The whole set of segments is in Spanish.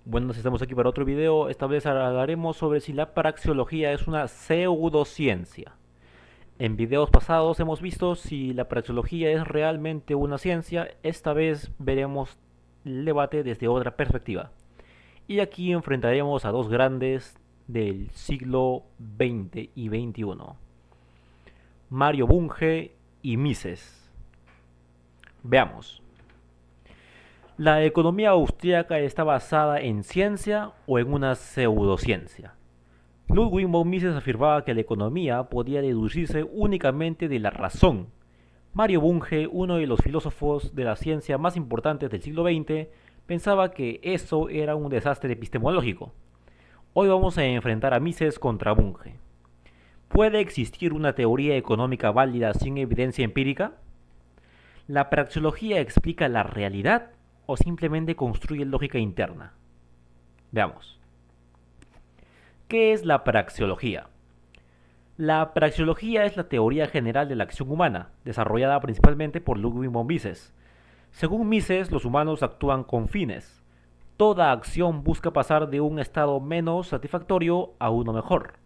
Bueno, estamos aquí para otro video. Esta vez hablaremos sobre si la praxeología es una pseudociencia. En videos pasados hemos visto si la praxeología es realmente una ciencia. Esta vez veremos el debate desde otra perspectiva. Y aquí enfrentaremos a dos grandes del siglo XX y XXI. Mario Bunge y Mises. Veamos. ¿La economía austríaca está basada en ciencia o en una pseudociencia? Ludwig von Mises afirmaba que la economía podía deducirse únicamente de la razón. Mario Bunge, uno de los filósofos de la ciencia más importantes del siglo XX, pensaba que eso era un desastre epistemológico. Hoy vamos a enfrentar a Mises contra Bunge. ¿Puede existir una teoría económica válida sin evidencia empírica? ¿La praxeología explica la realidad o simplemente construye lógica interna? Veamos. ¿Qué es la praxeología? La praxeología es la teoría general de la acción humana, desarrollada principalmente por Ludwig von Mises. Según Mises, los humanos actúan con fines. Toda acción busca pasar de un estado menos satisfactorio a uno mejor.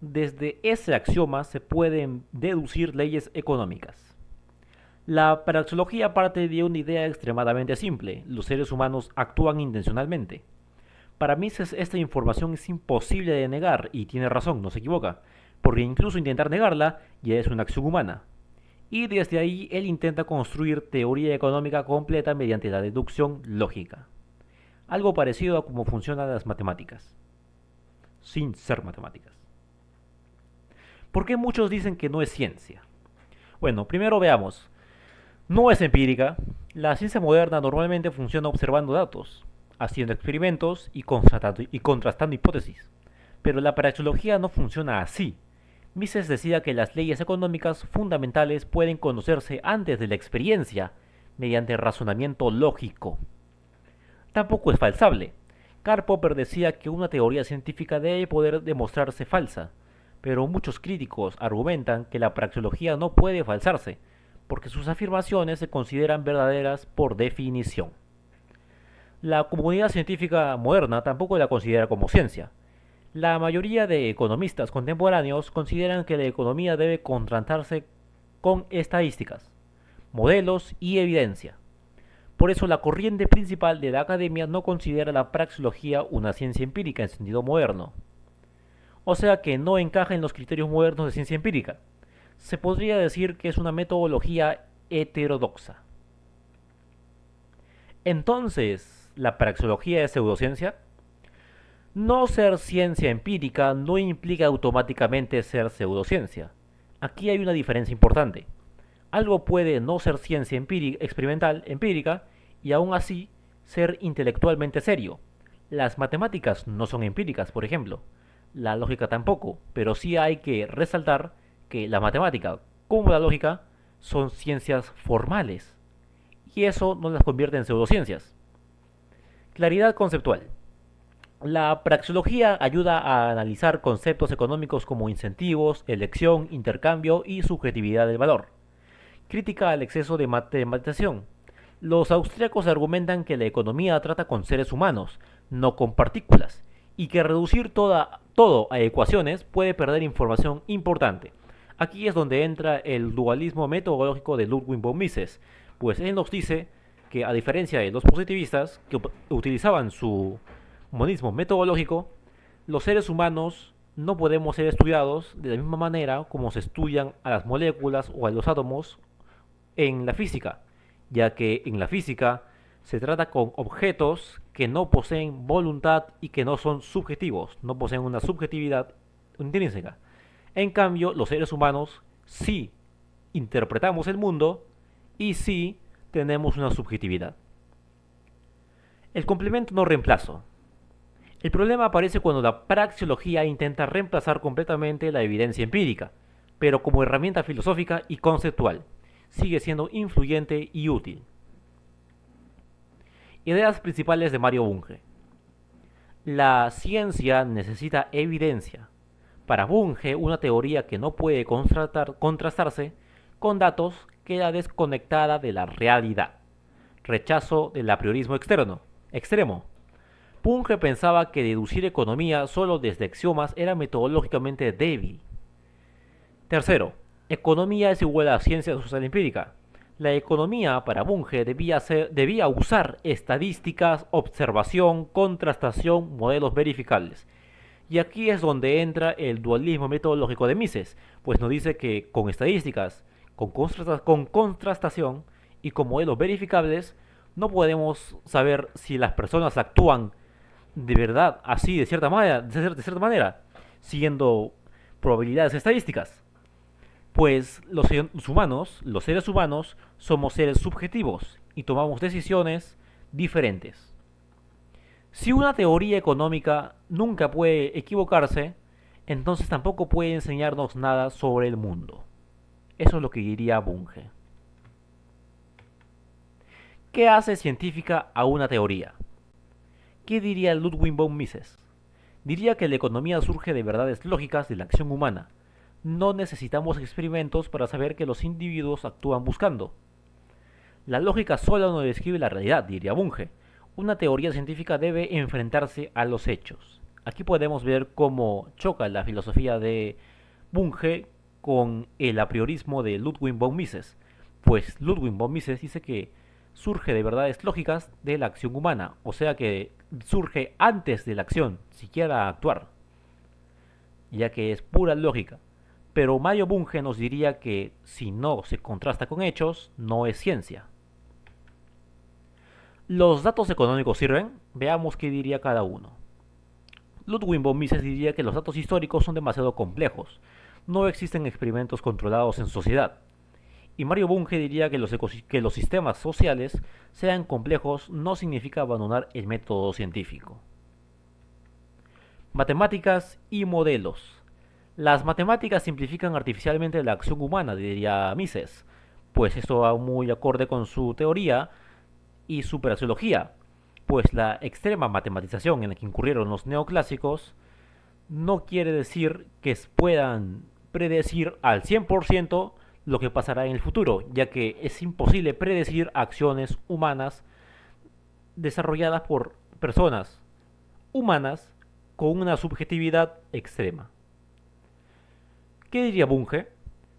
Desde ese axioma se pueden deducir leyes económicas. La praxeología parte de una idea extremadamente simple: los seres humanos actúan intencionalmente. Para Mises esta información es imposible de negar y tiene razón, no se equivoca, porque incluso intentar negarla ya es una acción humana. Y desde ahí él intenta construir teoría económica completa mediante la deducción lógica. Algo parecido a cómo funcionan las matemáticas, sin ser matemáticas. ¿Por qué muchos dicen que no es ciencia? Bueno, primero veamos. No es empírica. La ciencia moderna normalmente funciona observando datos, haciendo experimentos y contrastando hipótesis. Pero la praxeología no funciona así. Mises decía que las leyes económicas fundamentales pueden conocerse antes de la experiencia, mediante razonamiento lógico. Tampoco es falsable. Karl Popper decía que una teoría científica debe poder demostrarse falsa, pero muchos críticos argumentan que la praxeología no puede falsarse, porque sus afirmaciones se consideran verdaderas por definición. La comunidad científica moderna tampoco la considera como ciencia. La mayoría de economistas contemporáneos consideran que la economía debe contrastarse con estadísticas, modelos y evidencia. Por eso la corriente principal de la academia no considera la praxeología una ciencia empírica en sentido moderno. O sea que no encaja en los criterios modernos de ciencia empírica. Se podría decir que es una metodología heterodoxa. Entonces, ¿la praxeología es pseudociencia? No ser ciencia empírica no implica automáticamente ser pseudociencia. Aquí hay una diferencia importante. Algo puede no ser ciencia experimental, empírica, y aún así ser intelectualmente serio. Las matemáticas no son empíricas, por ejemplo. La lógica tampoco, pero sí hay que resaltar que la matemática como la lógica son ciencias formales. Y eso no las convierte en pseudociencias. Claridad conceptual. La praxeología ayuda a analizar conceptos económicos como incentivos, elección, intercambio y subjetividad del valor. Crítica al exceso de matematización. Los austríacos argumentan que la economía trata con seres humanos, no con partículas, y que reducir todo a ecuaciones puede perder información importante. Aquí es donde entra el dualismo metodológico de Ludwig von Mises, pues él nos dice que, a diferencia de los positivistas que utilizaban su monismo metodológico, los seres humanos no podemos ser estudiados de la misma manera como se estudian a las moléculas o a los átomos en la física, ya que en la física se trata con objetos que no poseen voluntad y que no son subjetivos, no poseen una subjetividad intrínseca. En cambio, los seres humanos sí interpretamos el mundo y sí tenemos una subjetividad. El complemento no reemplazo. El problema aparece cuando la praxeología intenta reemplazar completamente la evidencia empírica, pero como herramienta filosófica y conceptual. Sigue siendo influyente y útil. Ideas principales de Mario Bunge. La ciencia necesita evidencia. Para Bunge, una teoría que no puede contrastarse con datos queda desconectada de la realidad. Rechazo del apriorismo externo, extremo. Bunge pensaba que deducir economía solo desde axiomas era metodológicamente débil. Tercero, economía es igual a ciencia social empírica. La economía, para Bunge, debía usar estadísticas, observación, contrastación, modelos verificables. Y aquí es donde entra el dualismo metodológico de Mises, pues nos dice que con estadísticas, con contrastación y con modelos verificables, no podemos saber si las personas actúan de verdad así, de cierta manera, siguiendo probabilidades estadísticas. Pues los seres humanos, somos seres subjetivos y tomamos decisiones diferentes. Si una teoría económica nunca puede equivocarse, entonces tampoco puede enseñarnos nada sobre el mundo. Eso es lo que diría Bunge. ¿Qué hace científica a una teoría? ¿Qué diría Ludwig von Mises? Diría que la economía surge de verdades lógicas de la acción humana. No necesitamos experimentos para saber que los individuos actúan buscando. La lógica sola no describe la realidad, diría Bunge. Una teoría científica debe enfrentarse a los hechos. Aquí podemos ver cómo choca la filosofía de Bunge con el apriorismo de Ludwig von Mises. Pues Ludwig von Mises dice que surge de verdades lógicas de la acción humana, o sea que surge antes de la acción, siquiera actuar, ya que es pura lógica. Pero Mario Bunge nos diría que si no se contrasta con hechos, no es ciencia. ¿Los datos económicos sirven? Veamos qué diría cada uno. Ludwig von Mises diría que los datos históricos son demasiado complejos. No existen experimentos controlados en sociedad. Y Mario Bunge diría que los sistemas sociales sean complejos no significa abandonar el método científico. Matemáticas y modelos. Las matemáticas simplifican artificialmente la acción humana, diría Mises, pues esto va muy acorde con su teoría y su praxeología, pues la extrema matematización en la que incurrieron los neoclásicos no quiere decir que puedan predecir al 100% lo que pasará en el futuro, ya que es imposible predecir acciones humanas desarrolladas por personas humanas con una subjetividad extrema. ¿Qué diría Bunge?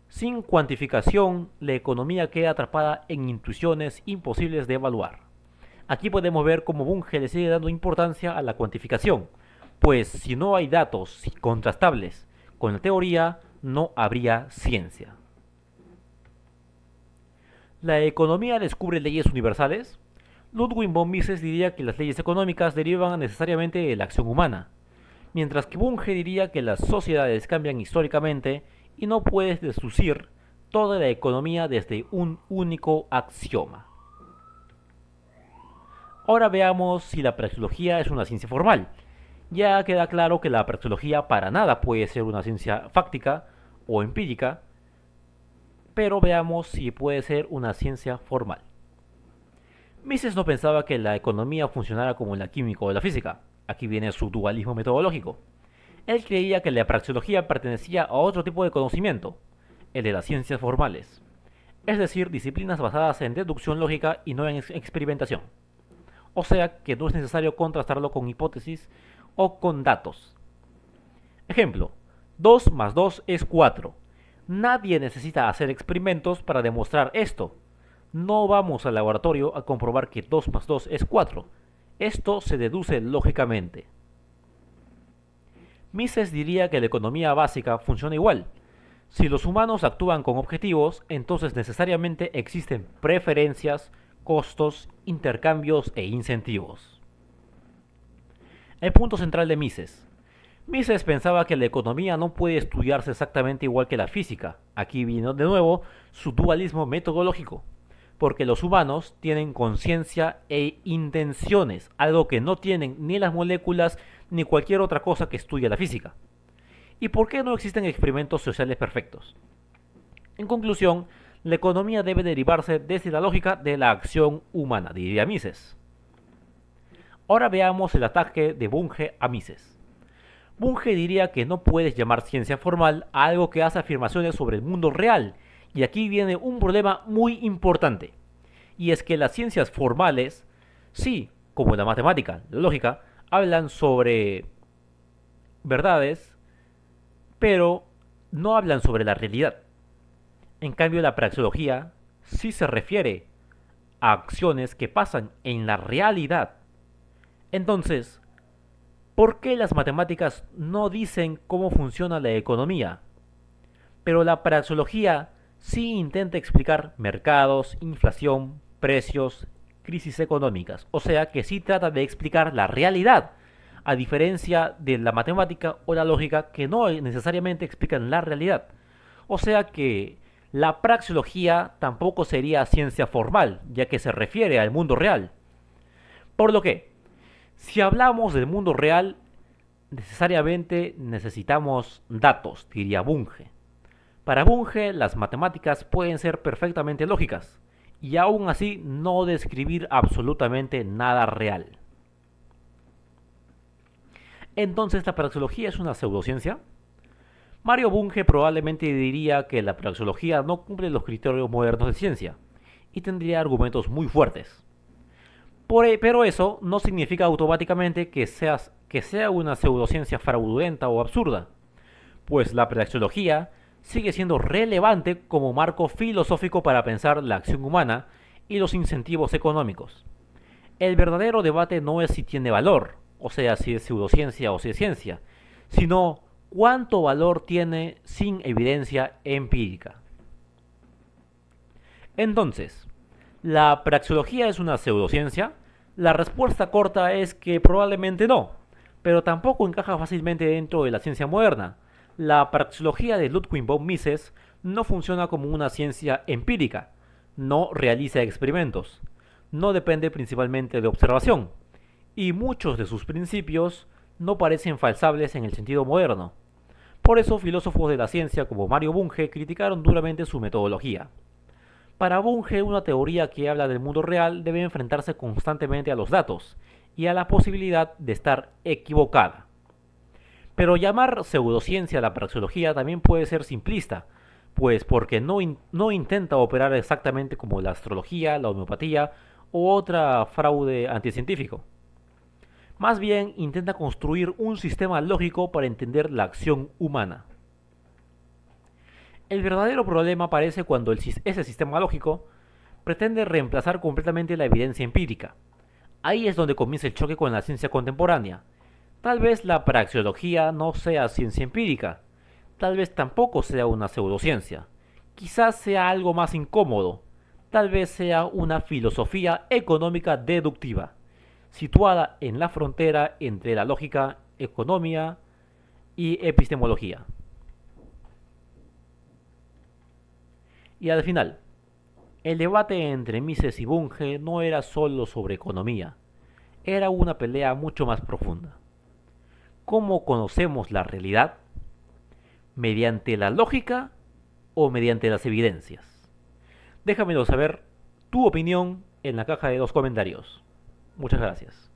Sin cuantificación, la economía queda atrapada en intuiciones imposibles de evaluar. Aquí podemos ver cómo Bunge le sigue dando importancia a la cuantificación, pues si no hay datos contrastables con la teoría, no habría ciencia. ¿La economía descubre leyes universales? Ludwig von Mises diría que las leyes económicas derivan necesariamente de la acción humana, mientras que Bunge diría que las sociedades cambian históricamente y no puedes deducir toda la economía desde un único axioma. Ahora veamos si la praxeología es una ciencia formal. Ya queda claro que la praxeología para nada puede ser una ciencia fáctica o empírica, pero veamos si puede ser una ciencia formal. Mises no pensaba que la economía funcionara como la química o la física. Aquí viene su dualismo metodológico. Él creía que la praxeología pertenecía a otro tipo de conocimiento, el de las ciencias formales, es decir, disciplinas basadas en deducción lógica y no en experimentación. O sea que no es necesario contrastarlo con hipótesis o con datos. Ejemplo, 2 más 2 es 4. Nadie necesita hacer experimentos para demostrar esto. No vamos al laboratorio a comprobar que 2 más 2 es 4. Esto se deduce lógicamente. Mises diría que la economía básica funciona igual. Si los humanos actúan con objetivos, entonces necesariamente existen preferencias, costos, intercambios e incentivos. El punto central de Mises. Mises pensaba que la economía no puede estudiarse exactamente igual que la física. Aquí vino de nuevo su dualismo metodológico, porque los humanos tienen conciencia e intenciones, algo que no tienen ni las moléculas ni cualquier otra cosa que estudia la física. ¿Y por qué no existen experimentos sociales perfectos? En conclusión, la economía debe derivarse desde la lógica de la acción humana, diría Mises. Ahora veamos el ataque de Bunge a Mises. Bunge diría que no puedes llamar ciencia formal a algo que hace afirmaciones sobre el mundo real, y aquí viene un problema muy importante, y es que las ciencias formales, sí, como la matemática, la lógica, Hablan sobre verdades, pero no hablan sobre la realidad. En cambio, la praxeología sí se refiere a acciones que pasan en la realidad. Entonces, ¿por qué las matemáticas no dicen cómo funciona la economía? Pero la praxeología sí intenta explicar mercados, inflación, precios, crisis económicas. O sea que sí trata de explicar la realidad, a diferencia de la matemática o la lógica que no necesariamente explican la realidad. O sea que la praxeología tampoco sería ciencia formal, ya que se refiere al mundo real. Por lo que, si hablamos del mundo real, necesariamente necesitamos datos, diría Bunge. Para Bunge, las matemáticas pueden ser perfectamente lógicas y aún así no describir absolutamente nada real. Entonces, ¿la praxeología es una pseudociencia? Mario Bunge probablemente diría que la praxeología no cumple los criterios modernos de ciencia y tendría argumentos muy fuertes. Pero eso no significa automáticamente que sea una pseudociencia fraudulenta o absurda, pues la praxeología sigue siendo relevante como marco filosófico para pensar la acción humana y los incentivos económicos. El verdadero debate no es si tiene valor, o sea, si es pseudociencia o si es ciencia, sino cuánto valor tiene sin evidencia empírica. Entonces, ¿la praxeología es una pseudociencia? La respuesta corta es que probablemente no, pero tampoco encaja fácilmente dentro de la ciencia moderna. La praxeología de Ludwig von Mises no funciona como una ciencia empírica, no realiza experimentos, no depende principalmente de observación, y muchos de sus principios no parecen falsables en el sentido moderno. Por eso filósofos de la ciencia como Mario Bunge criticaron duramente su metodología. Para Bunge, una teoría que habla del mundo real debe enfrentarse constantemente a los datos y a la posibilidad de estar equivocada. Pero llamar pseudociencia a la praxeología también puede ser simplista, pues porque no intenta operar exactamente como la astrología, la homeopatía u otra fraude anticientífico. Más bien intenta construir un sistema lógico para entender la acción humana. El verdadero problema aparece cuando ese sistema lógico pretende reemplazar completamente la evidencia empírica. Ahí es donde comienza el choque con la ciencia contemporánea. Tal vez la praxeología no sea ciencia empírica, tal vez tampoco sea una pseudociencia, quizás sea algo más incómodo, tal vez sea una filosofía económica deductiva, situada en la frontera entre la lógica, economía y epistemología. Y al final, el debate entre Mises y Bunge no era solo sobre economía, era una pelea mucho más profunda. ¿Cómo conocemos la realidad? ¿Mediante la lógica o mediante las evidencias? Déjamelo saber tu opinión en la caja de los comentarios. Muchas gracias.